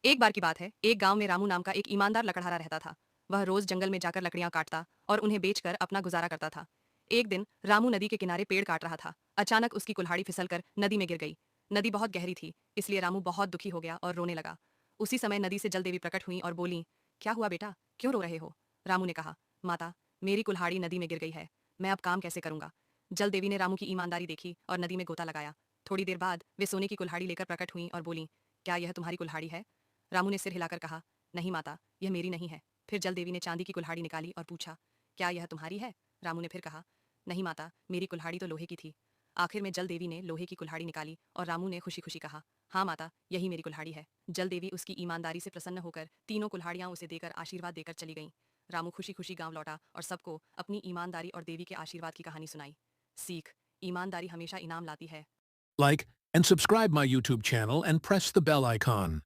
एक बार की बात है, एक गांव में रामू नाम का एक ईमानदार लकड़हारा रहता था। वह रोज जंगल में जाकर लकड़ियां काटता और उन्हें बेचकर अपना गुजारा करता था। एक दिन रामू नदी के किनारे पेड़ काट रहा था। अचानक उसकी कुल्हाड़ी फिसलकर नदी में गिर गई। नदी बहुत गहरी थी, इसलिए रामू बहुत दुखी हो गया और रोने लगा। उसी समय नदी से जल देवी प्रकट हुई और बोली, क्या हुआ बेटा, क्यों रो रहे हो? रामू ने कहा, माता, मेरी कुल्हाड़ी नदी में गिर गई है। मैं अब काम कैसे करूंगा? जल देवी ने रामू की ईमानदारी देखी और नदी में गोता लगाया। थोड़ी देर बाद वे सोने की कुल्हाड़ी लेकर प्रकट हुई और बोली, क्या यह तुम्हारी कुल्हाड़ी है? रामू ने सिर हिलाकर कहा, नहीं माता, यह मेरी नहीं है। फिर जल देवी ने चांदी की कुल्हाड़ी निकाली और पूछा, क्या यह तुम्हारी है? रामू ने फिर कहा, नहीं माता, मेरी कुल्हाड़ी तो लोहे की थी। आखिर में जल देवी ने लोहे की कुल्हाड़ी निकाली और रामू ने खुशी खुशी कहा, हाँ माता, यही मेरी कुल्हाड़ी है। जल देवी उसकी ईमानदारी से प्रसन्न होकर तीनों कुल्हाड़ियां उसे देकर आशीर्वाद देकर चली गईं। रामू खुशी खुशी गांव लौटा और सबको अपनी ईमानदारी और देवी के आशीर्वाद की कहानी सुनाई। सीख, ईमानदारी हमेशा इनाम लाती है। Like and subscribe my YouTube channel and press the bell icon.